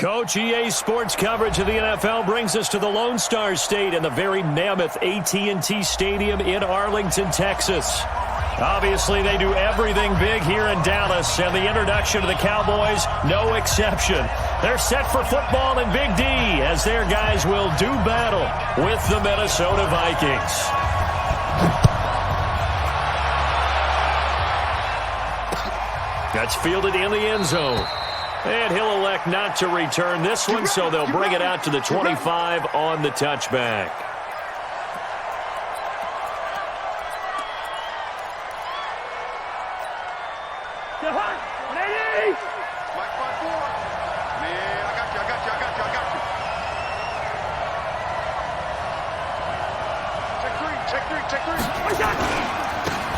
Coach, EA Sports coverage of the NFL brings us to the Lone Star State and the very mammoth AT&T Stadium in Arlington, Texas. Obviously, they do everything big here in Dallas, and the introduction of the Cowboys, no exception. They're set for football in Big D as their guys will do battle with the Minnesota Vikings. That's fielded in the end zone. And he'll elect not to return this one, so they'll bring it out to the 25 on the touchback.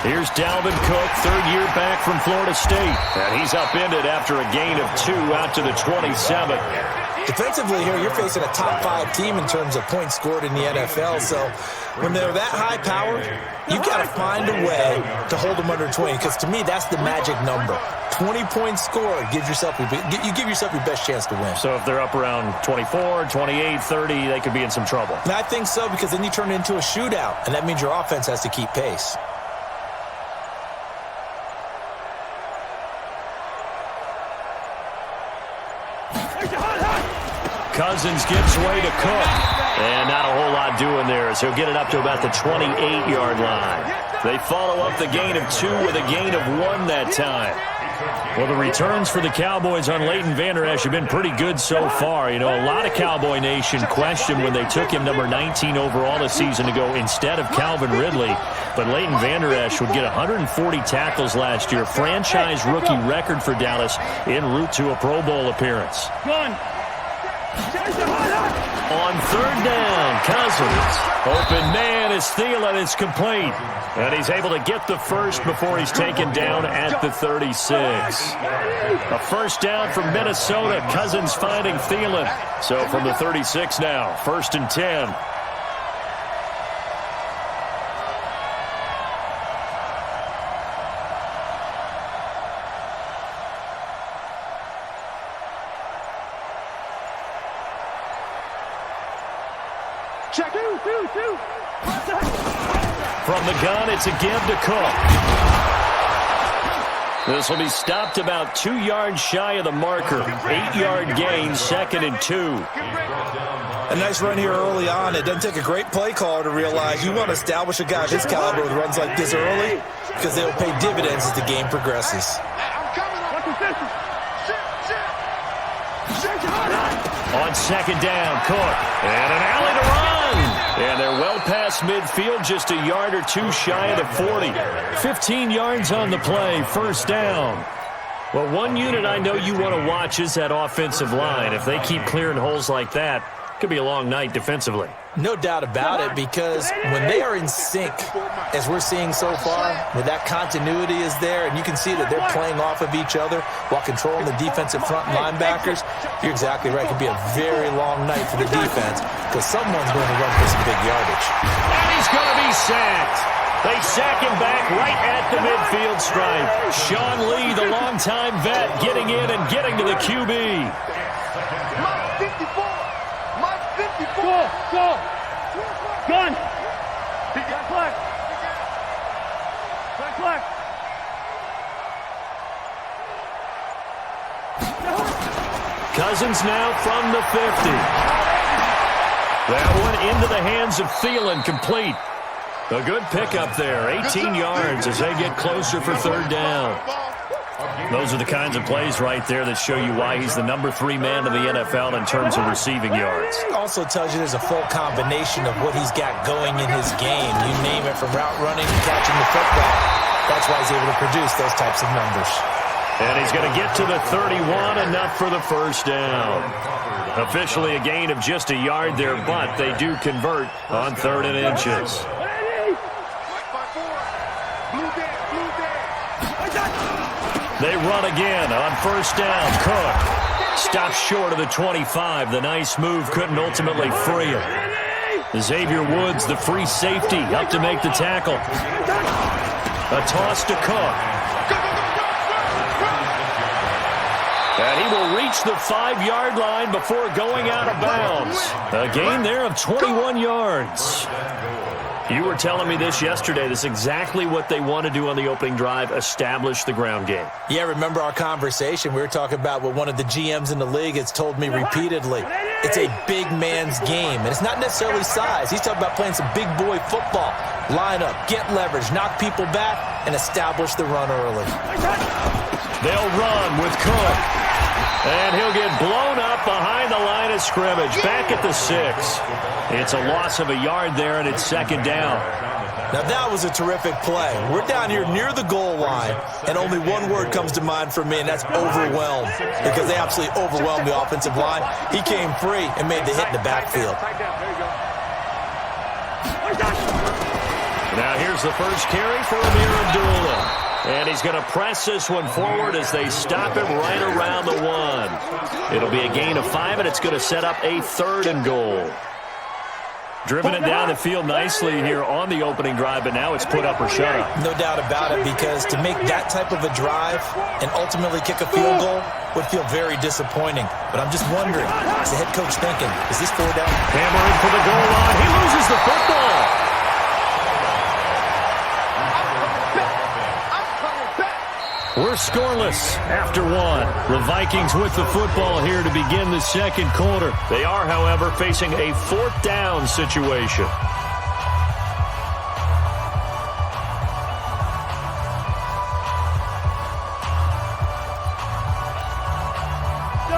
Here's Dalvin Cook, third year back from Florida State. And he's upended after a gain of 2 out to the 27. Defensively here, you're facing a top 5 team in terms of points scored in the NFL. So when they're that high powered, you got to find a way to hold them under 20. Because to me, that's the magic number. 20 points scored, you give yourself your best chance to win. So if they're up around 24, 28, 30, they could be in some trouble. And I think so, because then you turn it into a shootout, and that means your offense has to keep pace. Cousins gives way to Cook. And not a whole lot doing there, so he'll get it up to about the 28-yard line. They follow up the gain of 2 with a gain of 1 that time. Well, the returns for the Cowboys on Leighton Vander Esch have been pretty good so far. You know, a lot of Cowboy Nation questioned when they took him number 19 overall this season to go instead of Calvin Ridley. But Leighton Vander Esch would get 140 tackles last year, franchise rookie record for Dallas, en route to a Pro Bowl appearance. On third down, Cousins. Open man is Thielen. It's complete. And he's able to get the first before he's taken down at the 36. A first down from Minnesota. Cousins finding Thielen. So from the 36 now, 1st and 10. From the gun, it's a give to Cook. This will be stopped about 2 yards shy of the marker. 8-yard gain, 2nd and 2. A nice run here early on. It doesn't take a great play caller to realize you want to establish a guy of his caliber with runs like this early, because they'll pay dividends as the game progresses. On 2nd down, Cook. And an alley to run. And they're well past midfield, just a yard or 2 shy of the 40. 15 yards on the play, 1st down. Well, one unit I know you want to watch is that offensive line. If they keep clearing holes like that, it could be a long night defensively. No doubt about it, because when they are in sync, as we're seeing so far, where that continuity is there, and you can see that they're playing off of each other while controlling the defensive front linebackers, you're exactly right. It could be a very long night for the defense, because someone's going to run for some big yardage. And he's going to be sacked. They sack him back right at the midfield stripe. Sean Lee, the longtime vet, getting in and getting to the QB. Go! Gun! Black! Cousins now from the 50. That one into the hands of Thielen, complete. A good pickup there, 18 yards as they get closer for 3rd down. Those are the kinds of plays right there that show you why he's the number 3 man in the NFL in terms of receiving yards. It also tells you there's a full combination of what he's got going in his game. You name it, from route running to catching the football. That's why he's able to produce those types of numbers. And he's going to get to the 31, enough for the 1st down. Officially a gain of just a yard there, but they do convert on 3rd and inches. They run again on 1st down. Cook stops short of the 25. The nice move couldn't ultimately free him. Xavier Woods, the free safety, up to make the tackle. A toss to Cook. And he will reach the 5-yard line before going out of bounds. A gain there of 21 yards. You were telling me this yesterday. This is exactly what they want to do on the opening drive, establish the ground game. Yeah, remember our conversation? We were talking about what one of the GMs in the league has told me repeatedly. It's a big man's game, and it's not necessarily size. He's talking about playing some big boy football. Line up, get leverage, knock people back, and establish the run early. They'll run with Cook. And he'll get blown up behind the line of scrimmage, back at the 6. It's a loss of a yard there, and it's second down. Now, that was a terrific play. We're down here near the goal line, and only one word comes to mind for me, and that's overwhelmed, because they absolutely overwhelmed the offensive line. He came free and made the hit in the backfield. Now here's the first carry for Amir Abdullah. And he's going to press this one forward as they stop him right around the 1. It'll be a gain of 5, and it's going to set up a 3rd and goal. Driven it down the field nicely here on the opening drive, but now it's put up or shut up. No doubt about it, because to make that type of a drive and ultimately kick a field goal would feel very disappointing. But I'm just wondering, is the head coach thinking, is this 4 down? Hammering for the goal line. He loses the football. We're scoreless after 1. The Vikings with the football here to begin the second quarter. They are, however, facing a 4th down situation.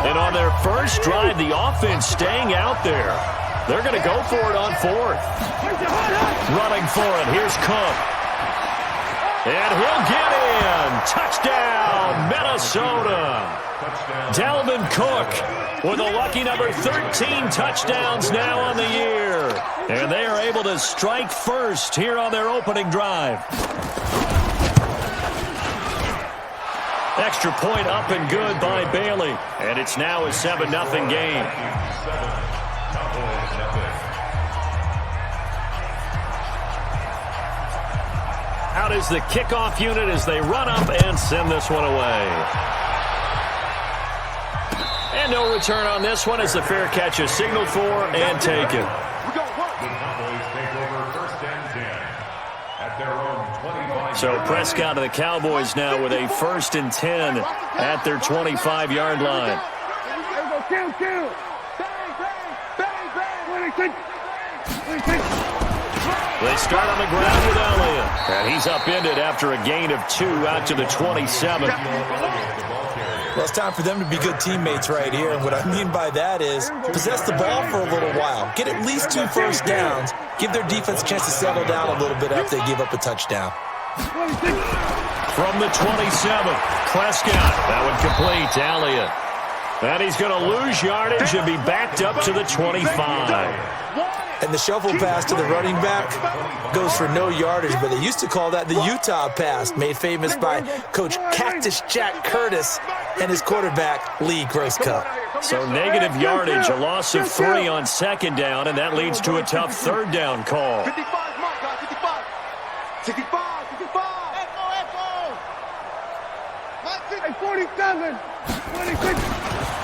And on their first drive, the offense staying out there. They're going to go for it on 4th. Running for it. Here's Cook. And he'll get in. Touchdown, Minnesota. Dalvin Cook with a lucky number 13 touchdowns now on the year. And they are able to strike first here on their opening drive. Extra point up and good by Bailey. And it's now a 7-0 game. Out is the kickoff unit as they run up and send this one away. And no return on this one as the fair catch is signaled for and taken. So Prescott and the Cowboys now with a 1st and 10 at their 25-yard line. They start on the ground with Elliott. And he's upended after a gain of 2 out to the 27. Well, it's time for them to be good teammates right here. And what I mean by that is possess the ball for a little while. Get at least 2 first downs. Give their defense a chance to settle down a little bit after they give up a touchdown. From the 27, Prescott. That one complete to Elliott. And he's going to lose yardage and be backed up to the 25. And the shuffle pass to the running back goes for no yardage, but they used to call that the Utah pass, made famous by Coach Cactus Jack Curtis and his quarterback, Lee Grosscup. So negative yardage, a loss of 3 on 2nd down, and that leads to a tough 3rd down call. 47.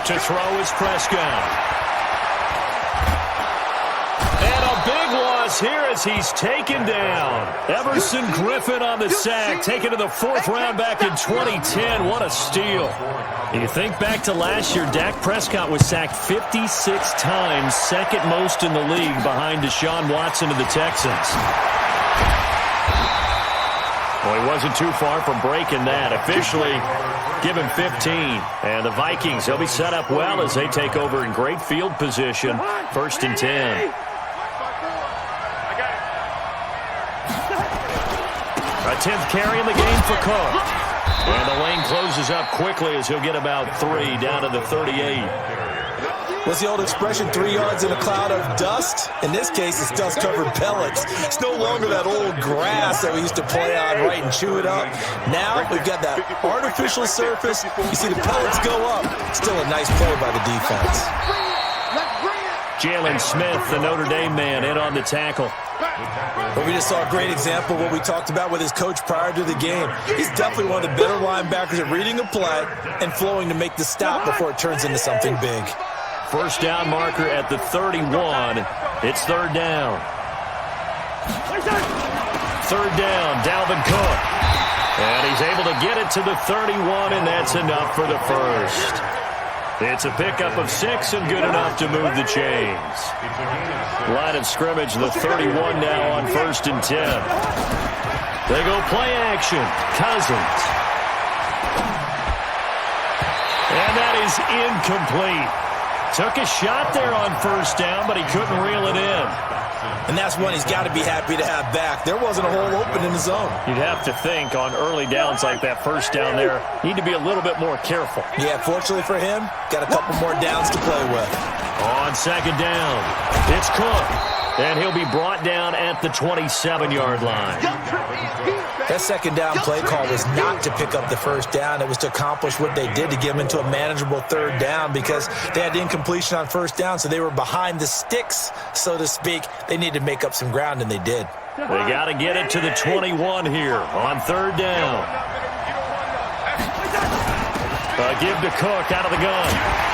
To throw is Prescott. And a big loss here as he's taken down. Everson Griffin on the sack, taken to the 4th round back in 2010. What a steal. You think back to last year, Dak Prescott was sacked 56 times, 2nd most in the league behind Deshaun Watson of the Texans. Well, he wasn't too far from breaking that. Officially, give him 15. And the Vikings, they'll be set up well as they take over in great field position. 1st and 10. A 10th carry in the game for Cook. And the lane closes up quickly as he'll get about 3 down to the 38. What's the old expression, 3 yards in a cloud of dust? In this case, it's dust-covered pellets. It's no longer that old grass that we used to play on, right, and chew it up. Now we've got that artificial surface. You see the pellets go up. Still a nice play by the defense. Jalen Smith, the Notre Dame man, in on the tackle. Well, we just saw a great example of what we talked about with his coach prior to the game. He's definitely one of the better linebackers at reading a play and flowing to make the stop before it turns into something big. First down marker at the 31. It's third down. Third down, Dalvin Cook. And he's able to get it to the 31, and that's enough for the first. It's a pickup of 6 and good enough to move the chains. Line of scrimmage, the 31 now on 1st and 10. They go play action. Cousins. And that is incomplete. Took a shot there on first down, but he couldn't reel it in. And that's one he's got to be happy to have back. There wasn't a hole open in the zone. You'd have to think on early downs like that first down there, need to be a little bit more careful. Yeah, fortunately for him, got a couple more downs to play with. On second down, it's Cook. And he'll be brought down at the 27-yard line. That second down play call was not to pick up the first down. It was to accomplish what they did to get them into a manageable third down because they had incompletion on first down, so they were behind the sticks, so to speak. They needed to make up some ground, and they did. They got to get it to the 21 here on third down. Give to Cook out of the gun.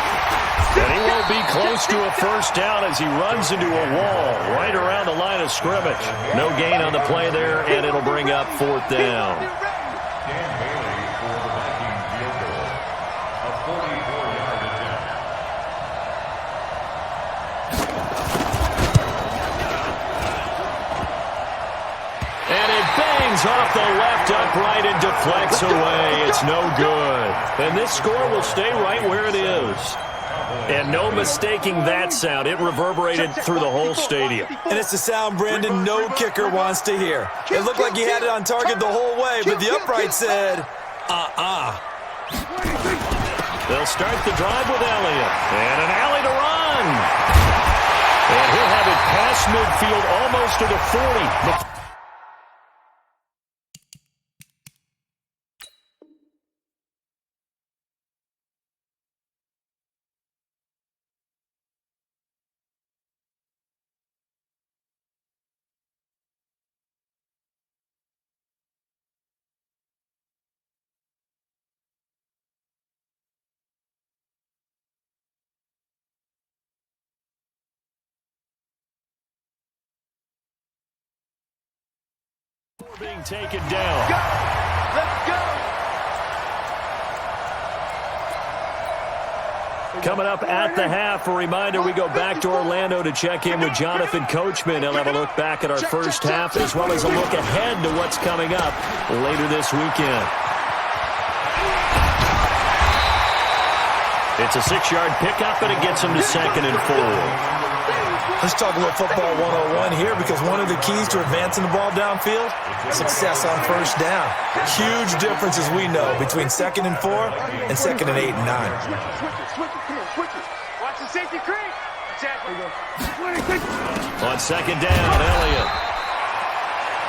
And he won't be close to a first down as he runs into a wall right around the line of scrimmage. No gain on the play there, and it'll bring up fourth down. And it bangs off the left upright and deflects away. It's no good. And this score will stay right where it is. And no mistaking that sound. It reverberated through the whole stadium. And it's the sound, Brandon, no kicker wants to hear. It looked like he had it on target the whole way, but the upright said, They'll start the drive with Elliott. And an alley to run. And he'll have it past midfield almost to the 40. Being taken down. Let's go. Coming up at the half, a reminder, we go back to Orlando to check in with Jonathan Coachman. He'll have a look back at our first half as well as a look ahead to what's coming up later this weekend. It's a 6-yard pickup, and it gets him to 2nd and 4. Let's talk a little football 101 here because one of the keys to advancing the ball downfield, success on first down. Huge difference, as we know, between 2nd and 4 and 2nd and 8 and 9. Watch the safety creep. On second down, Elliott.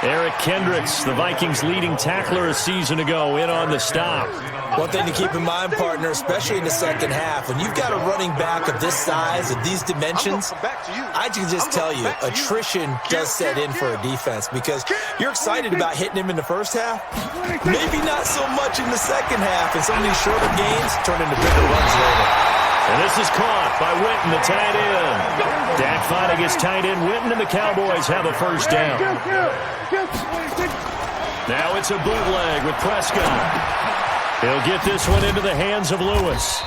Eric Kendricks, the Vikings' leading tackler a season ago, in on the stop. One thing to keep in mind, partner, especially in the second half, when you've got a running back of this size, of these dimensions, I can just tell you, attrition does set in for a defense because you're excited about hitting him in the first half, maybe not so much in the second half, and some of these shorter games turn into bigger runs later. And this is caught by Witten, the tight end. Dak fighting his tight end Witten, and the Cowboys have a first down. Now it's a bootleg with Prescott. He'll get this one into the hands of Lewis.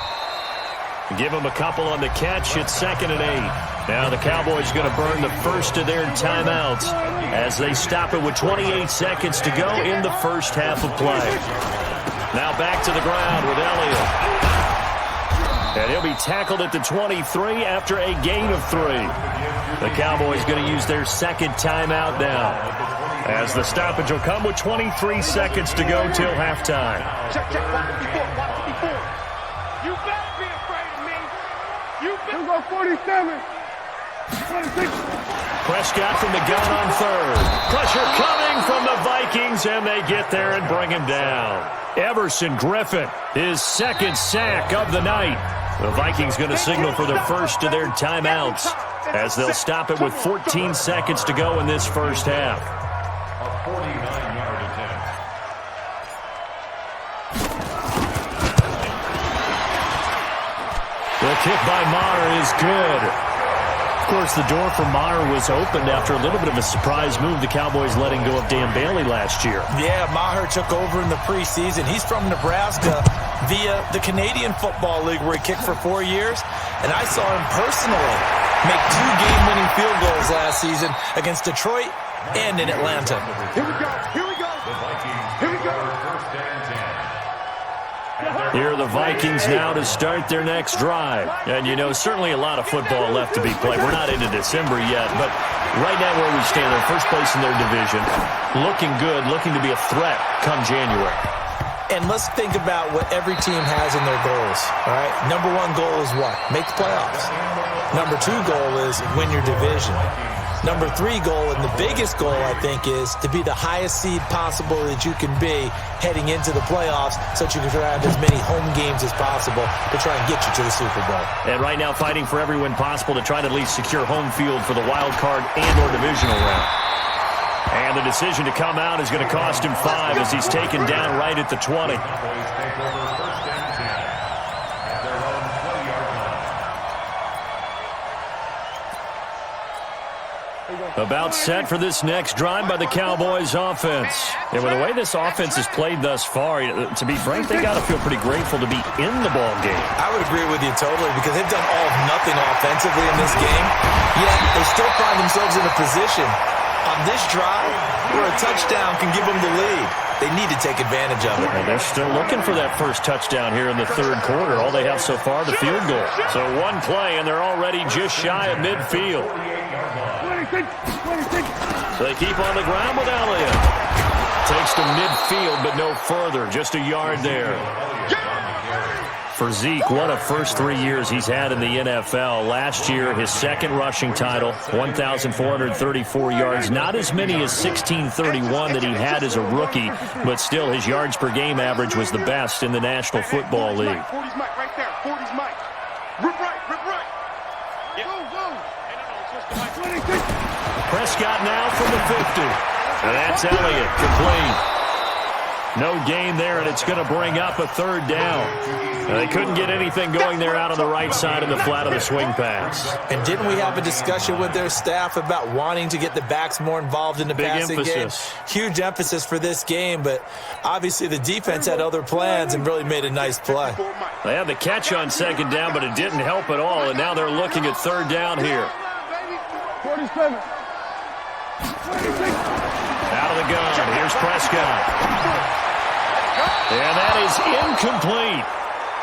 Give him a couple on the catch. It's 2nd and 8. Now the Cowboys going to burn the first of their timeouts as they stop it with 28 seconds to go in the first half of play. Now back to the ground with Elliott. And he'll be tackled at the 23 after a gain of 3. The Cowboys going to use their second timeout now, as the stoppage will come with 23 seconds to go till halftime. Check, watch it before. You better be afraid of me. You better go 47. 26. Prescott from the gun on third. Pressure coming from the Vikings, and they get there and bring him down. Everson Griffin, his second sack of the night. The Vikings going to signal for the first of their timeouts. as they'll stop it with 14 seconds to go in this first half. A 49-yard attempt. The kick by Maher is good. Of course, the door for Maher was opened after a little bit of a surprise move, the Cowboys letting go of Dan Bailey last year. Yeah, Maher took over in the preseason. He's from Nebraska via the Canadian Football League, where he kicked for 4 years. And I saw him personally make 2 game-winning field goals last season against Detroit and in Atlanta. Here we go. Here we go. The Vikings Here we go. first and 10. Here are the Vikings now to start their next drive. And, you know, certainly a lot of football left to be played. We're not into December yet, but right now where we stand, they're first place in their division, looking good, looking to be a threat come January. And let's think about what every team has in their goals, all right? Number 1 goal is what? Make the playoffs. Number 2 goal is win your division. Number 3 goal, and the biggest goal, I think, is to be the highest seed possible that you can be heading into the playoffs so that you can try to have as many home games as possible to try and get you to the Super Bowl. And right now fighting for every win possible to try to at least secure home field for the wild card and or divisional round. And the decision to come out is going to cost him 5 as he's taken down right at the 20. Cowboys take over first and 10 at their own 20-yard line. About set for this next drive by the Cowboys offense. And with the way this offense has played thus far, to be frank, they got to feel pretty grateful to be in the ball game. I would agree with you totally, because they've done all of nothing offensively in this game, yet they still find themselves in a position on this drive where a touchdown can give them the lead. They need to take advantage of it. And they're still looking for that first touchdown here in the third quarter. All they have so far, the field goal. So one play, and they're already just shy of midfield. 26. So they keep on the ground with Elliott. Takes to midfield, but no further. Just a yard there. For Zeke, what a first 3 years he's had in the NFL. Last year, his second rushing title, 1,434 yards. Not as many as 1,631 that he had as a rookie, but still his yards per game average was the best in the National Football League. 40's Mike right there. 40's Mike. Rip right. Rip right. Go. 26. Prescott now from the 50. And that's Elliott, complete. No gain there, and it's going to bring up a third down. They couldn't get anything going there out on the right side of the flat of the swing pass. And didn't we have a discussion with their staff about wanting to get the backs more involved in the passing game? Huge emphasis for this game, but obviously the defense had other plans and really made a nice play. They had the catch on second down, but it didn't help at all, and now they're looking at third down here. 47. 26. Out of the gun, here's Prescott. And that is incomplete.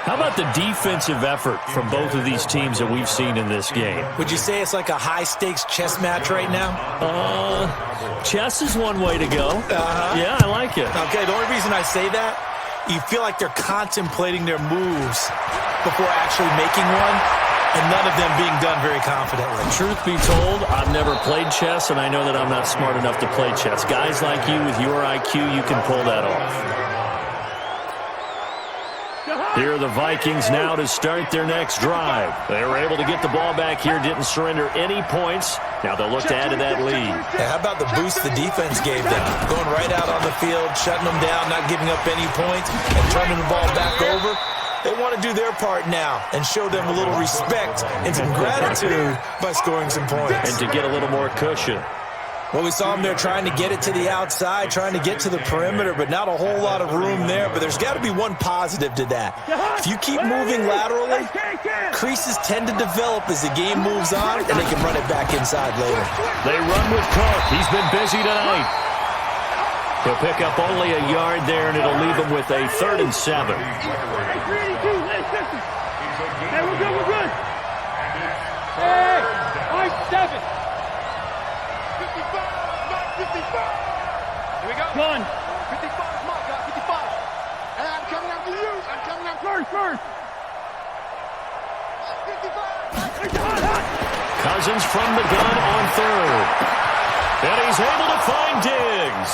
How about the defensive effort from both of these teams that we've seen in this game? Would you say it's like a high-stakes chess match right now? Chess is one way to go. Yeah, I like it. Okay, the only reason I say that, you feel like they're contemplating their moves before actually making one, and none of them being done very confidently. Truth be told, I've never played chess, and I know that I'm not smart enough to play chess. Guys like you with your IQ, you can pull that off. Here are the Vikings now to start their next drive. They were able to get the ball back here, didn't surrender any points. Now they'll look to add to that lead. Yeah, how about the boost the defense gave them? Going right out on the field, shutting them down, not giving up any points, and turning the ball back over. They want to do their part now and show them a little respect and some gratitude by scoring some points. And to get a little more cushion. Well, we saw them there trying to get it to the outside, trying to get to the perimeter, but not a whole lot of room there. But there's got to be one positive to that. If you keep moving laterally, creases tend to develop as the game moves on, and they can run it back inside later. They run with Cook. He's been busy tonight. He'll pick up only a yard there, and it'll leave him with a 3rd and 7. Hey, we're good. Hey, 7. 55. Here we go. Come on. 55 is my guy. 55. And I'm coming after you. I'm coming after first. 55. Cousins from the gun on 3rd. And he's able to find Diggs.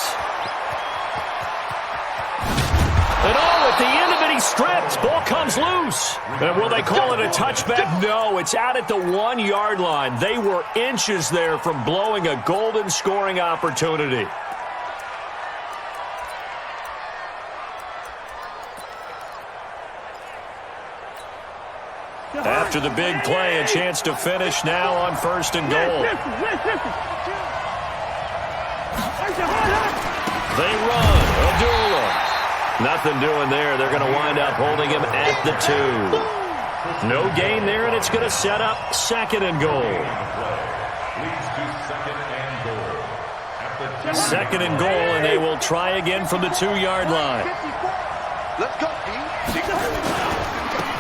And at the end of it, He's stripped. Ball comes loose. And will they call it a touchback? No, it's out at the 1-yard line. They were inches there from blowing a golden scoring opportunity. After the big play, a chance to finish now on 1st and goal. They run. Abdullah. Nothing doing there. They're going to wind up holding him at the 2. No gain there, and it's going to set up 2nd and goal. 2nd and goal, and they will try again from the 2-yard line.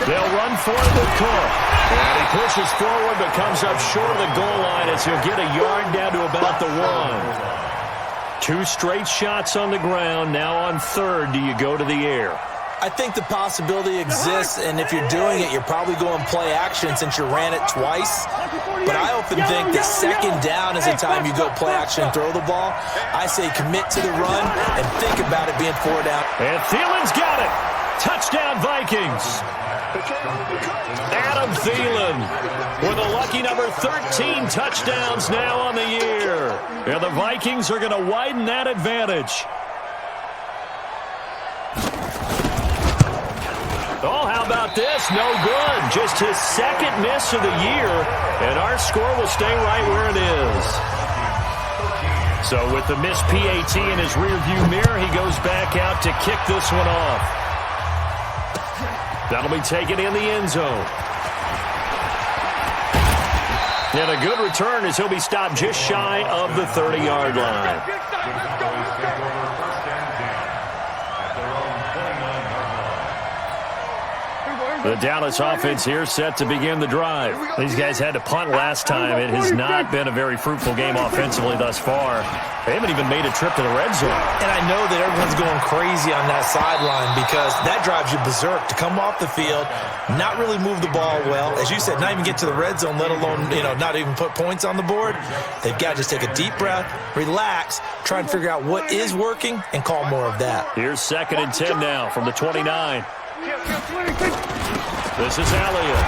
They'll run for it with Cook. And he pushes forward but comes up short of the goal line as he'll get a yard down to about the 1. 2 straight shots on the ground. Now on 3rd, do you go to the air? I think the possibility exists, and if you're doing it, you're probably going play action since you ran it twice. But I often think that 2nd down is the time you go play action and throw the ball. I say commit to the run and think about it being 4 down. And Thielen's got it. Touchdown, Vikings. Adam Thielen with a lucky number 13 touchdowns now on the year. And the Vikings are going to widen that advantage. Oh, how about this? No good. Just his 2nd miss of the year. And our score will stay right where it is. So with the missed PAT in his rearview mirror, he goes back out to kick this one off. That'll be taken in the end zone. And a good return as he'll be stopped just shy of the 30-yard line. The Dallas offense here set to begin the drive. These guys had to punt last time. It has not been a very fruitful game offensively thus far. They haven't even made a trip to the red zone. And I know that everyone's going crazy on that sideline because that drives you berserk to come off the field, not really move the ball well. As you said, not even get to the red zone, let alone, not even put points on the board. They've got to just take a deep breath, relax, try and figure out what is working, and call more of that. Here's 2nd and 10 now from the 29. This is Elliott.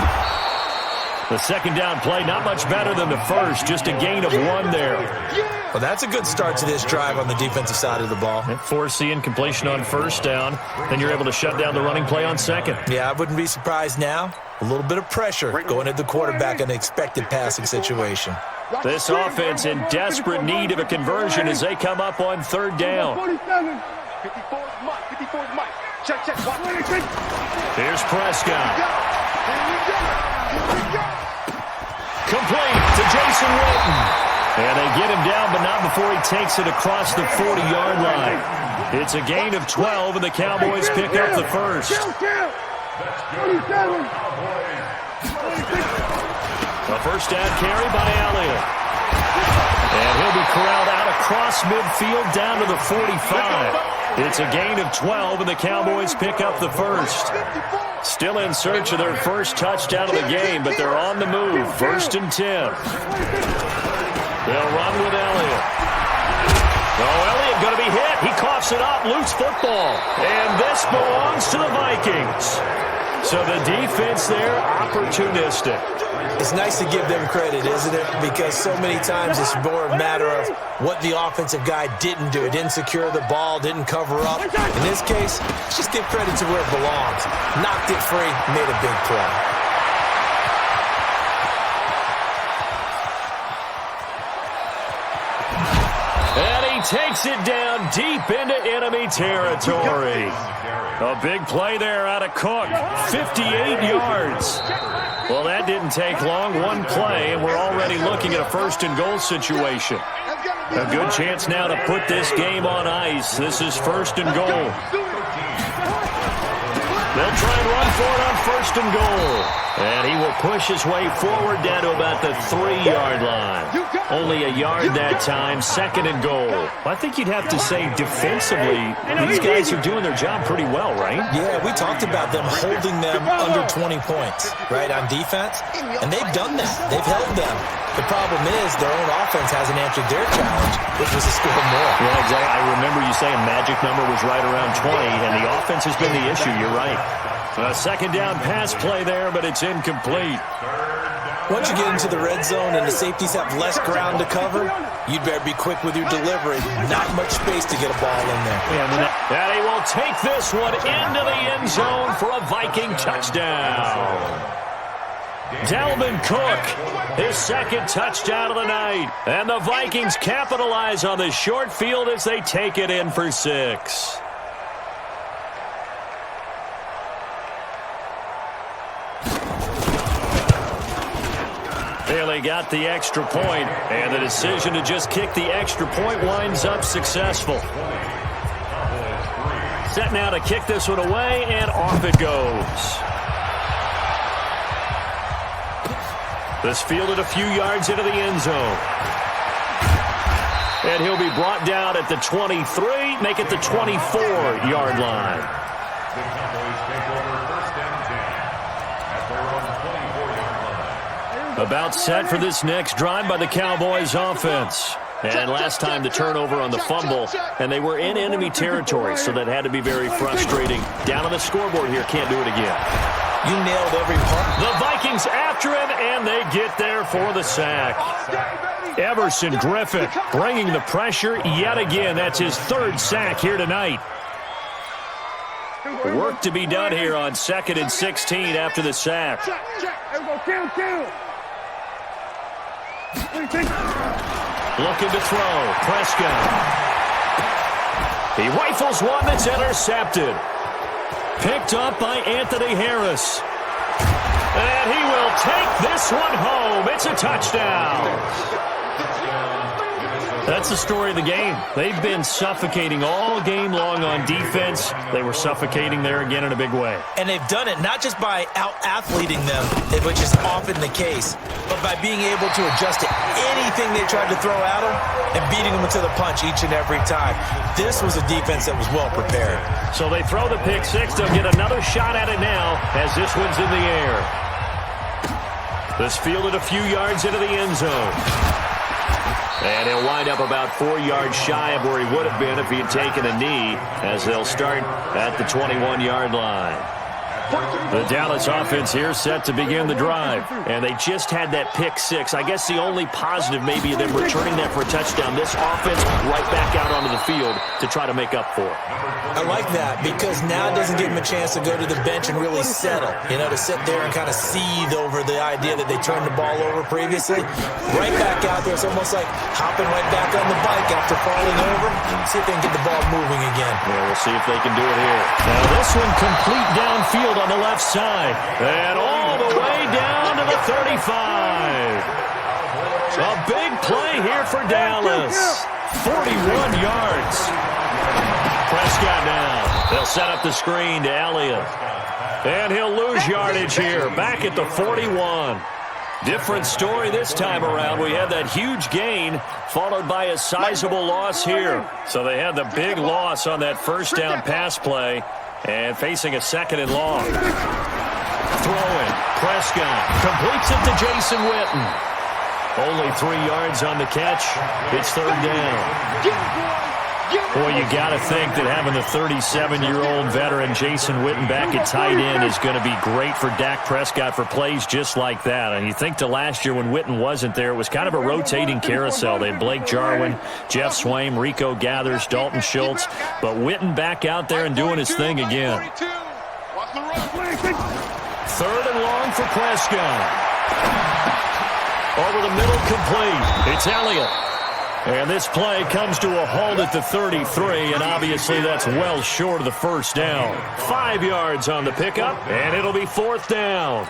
The 2nd down play, not much better than the first, just a gain of 1 there. Well, that's a good start to this drive on the defensive side of the ball. Force the incompletion on 1st down, then you're able to shut down the running play on 2nd. Yeah, I wouldn't be surprised now. A little bit of pressure going at the quarterback in an expected passing situation. This offense in desperate need of a conversion as they come up on 3rd down. 54 is Mike. Check. Here's Prescott. Complete to Jason Witten. And they get him down, but not before he takes it across the 40-yard line. It's a gain of 12, and the Cowboys pick up the first. A first down carry by Elliott. And he'll be corralled out across midfield down to the 45. It's a gain of 12, and the Cowboys pick up the first. Still in search of their first touchdown of the game, but they're on the move. 1st and 10. They'll run with Elliott. Oh, Elliott going to be hit. He coughs it up. Loose football. And this belongs to the Vikings. So the defense there, opportunistic. It's nice to give them credit, isn't it? Because so many times it's more a matter of what the offensive guy didn't do. It didn't secure the ball, didn't cover up. In this case, let's just give credit to where it belongs. Knocked it free, made a big play. And he takes it down deep into enemy territory. A big play there out of Cook. 58 yards. Well, that didn't take long. 1 play, and we're already looking at a 1st and goal situation. A good chance now to put this game on ice. This is 1st and goal. They'll try and run for it on 1st and goal. And he will push his way forward down to about the 3-yard line. Only a yard that time, 2nd and goal. I think you'd have to say defensively, these guys are doing their job pretty well, right? Yeah, we talked about them holding them under 20 points, right, on defense, and they've done that. They've held them. The problem is their own offense hasn't answered their challenge, which was to score more. Yeah, exactly. I remember you saying magic number was right around 20, and the offense has been the issue. You're right. A 2nd down pass play there, but it's incomplete. Once you get into the red zone and the safeties have less ground to cover, you'd better be quick with your delivery. Not much space to get a ball in there. And he will take this one into the end zone for a Viking touchdown. Dalvin Cook, his 2nd touchdown of the night. And the Vikings capitalize on the short field as they take it in for 6. Bailey got the extra point, and the decision to just kick the extra point winds up successful. Set now to kick this one away, and off it goes. This fielded a few yards into the end zone. And he'll be brought down at the 23, make it the 24-yard line. The Cowboys take over 1st and 10 at their own 24-yard line. About set for this next drive by the Cowboys offense. And last time the turnover on the fumble, and they were in enemy territory, so that had to be very frustrating. Down on the scoreboard here, can't do it again. You nailed every part. The Vikings after him, and they get there for the sack. Everson Griffin bringing the pressure yet again. That's his 3rd sack here tonight. Work to be done here on 2nd and 16 after the sack. Looking to throw. Prescott. He rifles one that's intercepted. Picked up by Anthony Harris. And he will take this one home. It's a touchdown. That's the story of the game. They've been suffocating all game long on defense. They were suffocating there again in a big way. And they've done it not just by out-athleting them, which is often the case, but by being able to adjust to anything they tried to throw at them and beating them to the punch each and every time. This was a defense that was well prepared. So they throw the pick 6. They'll get another shot at it now as this one's in the air. This fielded a few yards into the end zone. And he'll wind up about 4 yards shy of where he would have been if he had taken a knee, as they'll start at the 21-yard line. The Dallas offense here set to begin the drive. And they just had that pick 6. I guess the only positive maybe of them returning that for a touchdown. This offense right back out onto the field to try to make up for it. I like that because now it doesn't give them a chance to go to the bench and really settle. To sit there and kind of seethe over the idea that they turned the ball over previously. Right back out there. It's almost like hopping right back on the bike after falling over. See if they can get the ball moving again. Yeah, we'll see if they can do it here. Now this one complete downfield on the left side. And all the way down to the 35. A big play here for Dallas. 41 yards. Prescott now. They'll set up the screen to Elliott. And he'll lose yardage here. Back at the 41. Different story this time around. We had that huge gain followed by a sizable loss here. So they had the big loss on that 1st down pass play. And facing a 2nd and long. Throwing. Prescott completes it to Jason Witten. Only 3 yards on the catch. It's 3rd down. Boy, you got to think that having the 37-year-old veteran Jason Witten back at tight end is going to be great for Dak Prescott for plays just like that. And you think to last year when Witten wasn't there, it was kind of a rotating carousel. They had Blake Jarwin, Jeff Swaim, Rico Gathers, Dalton Schultz. But Witten back out there and doing his thing again. 3rd and long for Prescott. Over the middle, complete. It's Elliott. And this play comes to a halt at the 33, and obviously that's well short of the 1st down. 5 yards on the pickup, and it'll be 4th down.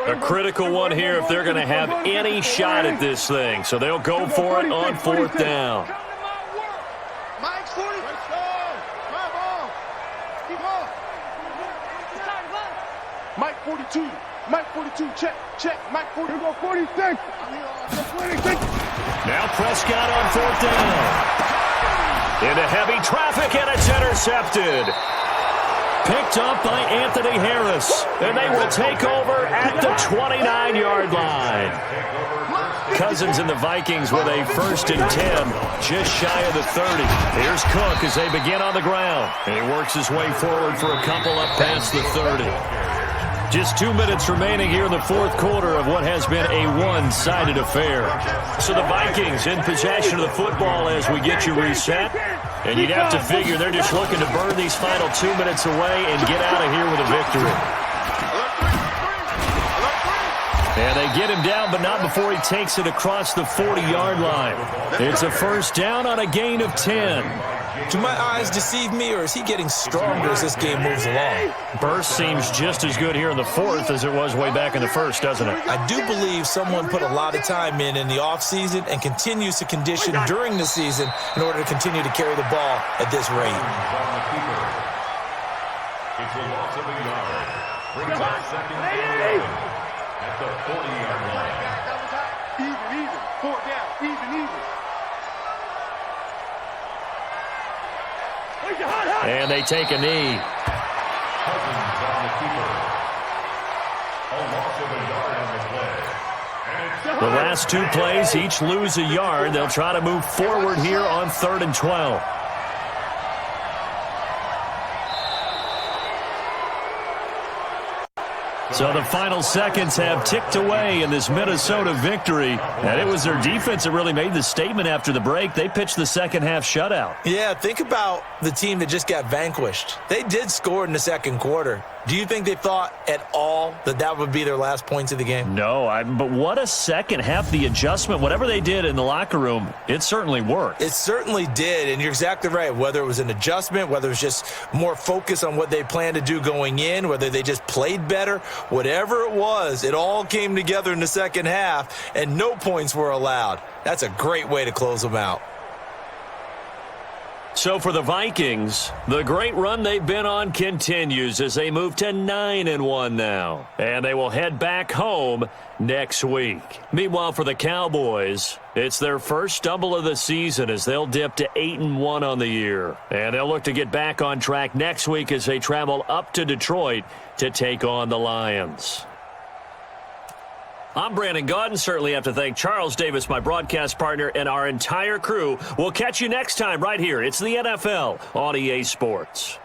A critical one here if they're going to have any shot at this thing. So they'll go for it on 4th down. Mike 42. Mike 42, check. Mike 42. Here go 46. 26. Now Prescott on 4th down. Into heavy traffic, and it's intercepted. Picked up by Anthony Harris. And they will take over at the 29-yard line. Cousins and the Vikings with a 1st and 10, just shy of the 30. Here's Cook as they begin on the ground. And he works his way forward for a couple up past the 30. Just 2 minutes remaining here in the 4th quarter of what has been a one-sided affair. So the Vikings in possession of the football as we get you reset. And you'd have to figure they're just looking to burn these final 2 minutes away and get out of here with a victory. And they get him down, but not before he takes it across the 40-yard line. It's a 1st down on a gain of 10. Do my eyes deceive me, or is he getting stronger as this game moves along? Burst seems just as good here in the 4th as it was way back in the 1st, doesn't it? I do believe someone put a lot of time in the offseason and continues to condition during the season in order to continue to carry the ball at this rate. It's a loss of a yard. Brings up 2nd and 11 at the 40-yard line. Even. 4th down. Even. And they take a knee. Cousins on the keeper. A loss of a yard on the play. The last 2 plays each lose a yard. They'll try to move forward here on 3rd and 12. So the final seconds have ticked away in this Minnesota victory. And it was their defense that really made the statement after the break. They pitched the second-half shutout. Yeah, think about the team that just got vanquished. They did score in the 2nd quarter. Do you think they thought at all that that would be their last points of the game? No, but what a second half. The adjustment, whatever they did in the locker room, it certainly worked. It certainly did, and you're exactly right. Whether it was an adjustment, whether it was just more focus on what they planned to do going in, whether they just played better, whatever it was, it all came together in the 2nd half, and no points were allowed. That's a great way to close them out. So for the Vikings, the great run they've been on continues as they move to 9-1 now. And they will head back home next week. Meanwhile, for the Cowboys, it's their first stumble of the season as they'll dip to 8-1 on the year. And they'll look to get back on track next week as they travel up to Detroit to take on the Lions. I'm Brandon Gaudin. Certainly have to thank Charles Davis, my broadcast partner, and our entire crew. We'll catch you next time right here. It's the NFL on EA Sports.